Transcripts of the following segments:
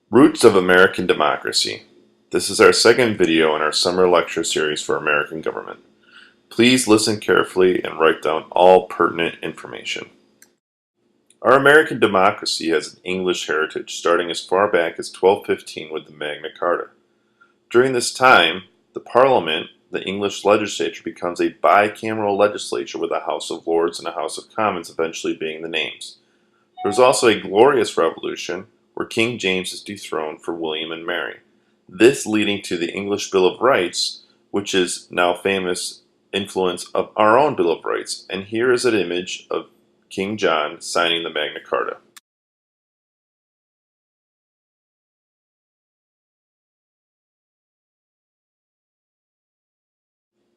Roots of American Democracy. This is our second video in our summer lecture series for American government. Please listen carefully and write down all pertinent information. Our American democracy has an English heritage starting as far back as 1215 with the Magna Carta. During this time, the Parliament, the English legislature, becomes a bicameral legislature with a House of Lords and a House of Commons eventually being the names. There was also a glorious revolution where King James is dethroned for William and Mary. This leading to the English Bill of Rights, which is now famous influence of our own Bill of Rights. And here is an image of King John signing the Magna Carta.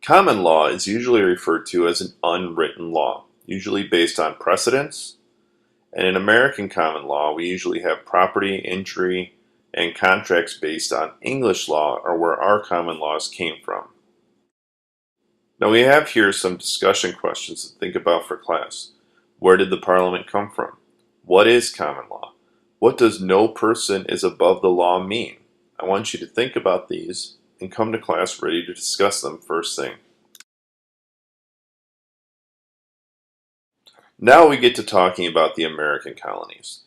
Common law is usually referred to as an unwritten law, usually based on precedents. And in American common law, we usually have property, injury, and contracts based on English law or where our common laws came from. Now we have here some discussion questions to think about for class. Where did the Parliament come from? What is common law? What does no person is above the law mean? I want you to think about these and come to class ready to discuss them first thing. Now we get to talking about the American colonies.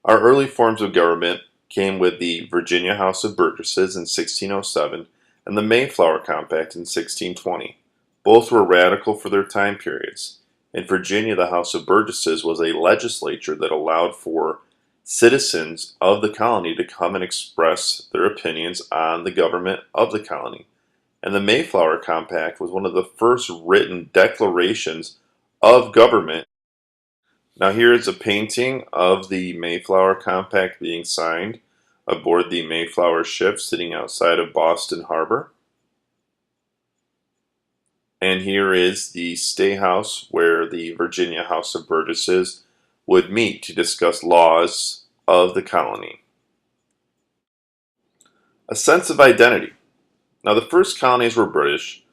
Our early forms of government came with the Virginia House of Burgesses in 1607 and the Mayflower Compact in 1620. Both were radical for their time periods. In Virginia, the House of Burgesses was a legislature that allowed for citizens of the colony to come and express their opinions on the government of the colony. And the Mayflower Compact was one of the first written declarations of government. Now here is a painting of the Mayflower Compact being signed aboard the Mayflower ship sitting outside of Boston Harbor. And here is the Stay House where the Virginia House of Burgesses would meet to discuss laws of the colony. A sense of identity. Now the first colonies were British.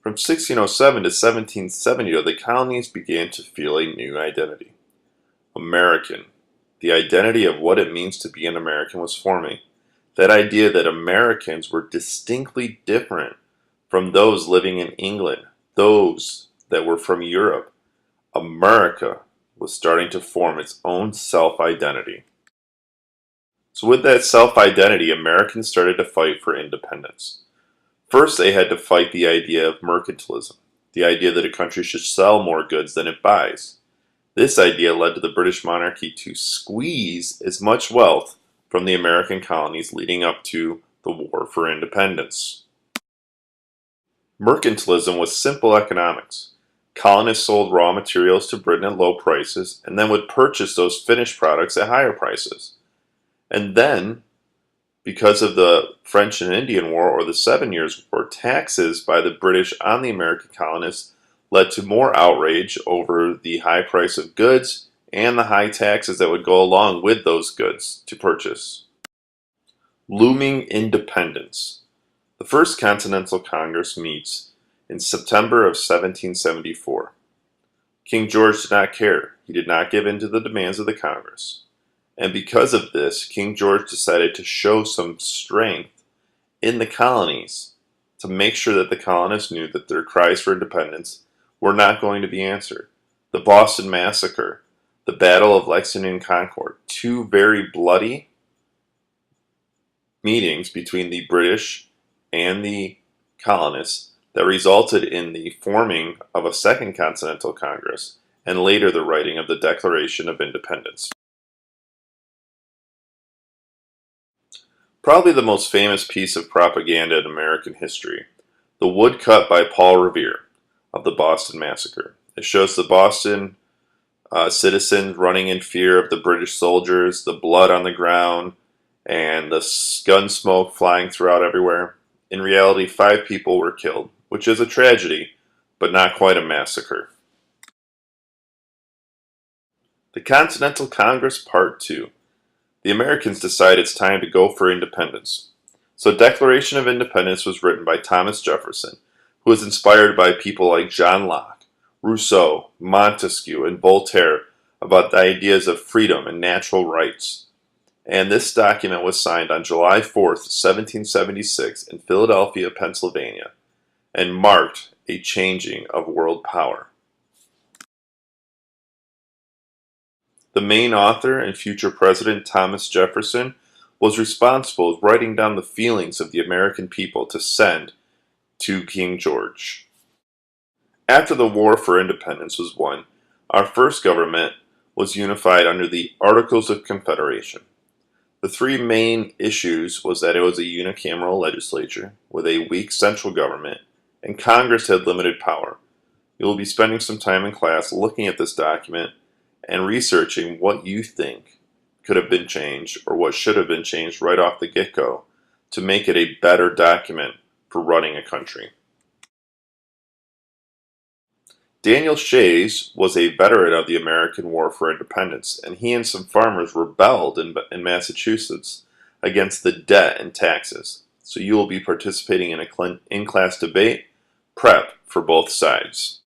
From 1607 to 1770, the colonies began to feel a new identity. American. The identity of what it means to be an American was forming. That idea that Americans were distinctly different from those living in England, those that were from Europe. America was starting to form its own self-identity. So with that self-identity, Americans started to fight for independence. First, they had to fight the idea of mercantilism, the idea that a country should sell more goods than it buys. This idea led to the British monarchy to squeeze as much wealth from the American colonies leading up to the War for Independence. Mercantilism was simple economics. Colonists sold raw materials to Britain at low prices and then would purchase those finished products at higher prices. And then, because of the French and Indian War or the 7 Years' War, taxes by the British on the American colonists led to more outrage over the high price of goods and the high taxes that would go along with those goods to purchase. Looming independence. The First Continental Congress meets in September of 1774. King George did not care. He did not give in to the demands of the Congress. And because of this, King George decided to show some strength in the colonies to make sure that the colonists knew that their cries for independence were not going to be answered. The Boston Massacre, the Battle of Lexington and Concord, two very bloody meetings between the British and the colonists that resulted in the forming of a Second Continental Congress and later the writing of the Declaration of Independence. Probably the most famous piece of propaganda in American history, the woodcut by Paul Revere of the Boston Massacre. It shows the Boston citizens running in fear of the British soldiers, the blood on the ground, and the gun smoke flying throughout everywhere. In reality, 5 people were killed, which is a tragedy, but not quite a massacre. The Continental Congress Part 2. The Americans decide it's time to go for independence. So Declaration of Independence was written by Thomas Jefferson, who was inspired by people like John Locke, Rousseau, Montesquieu, and Voltaire about the ideas of freedom and natural rights. And this document was signed on July 4th, 1776 in Philadelphia, Pennsylvania, and marked a changing of world power. The main author and future President Thomas Jefferson was responsible for writing down the feelings of the American people to send to King George. After the War for Independence was won, our first government was unified under the Articles of Confederation. The three main issues was that it was a unicameral legislature with a weak central government, and Congress had limited power. You will be spending some time in class looking at this document and researching what you think could have been changed or what should have been changed right off the get-go to make it a better document for running a country. Daniel Shays was a veteran of the American War for Independence, and he and some farmers rebelled in Massachusetts against the debt and taxes. So you will be participating in a in-class debate. Prep for both sides.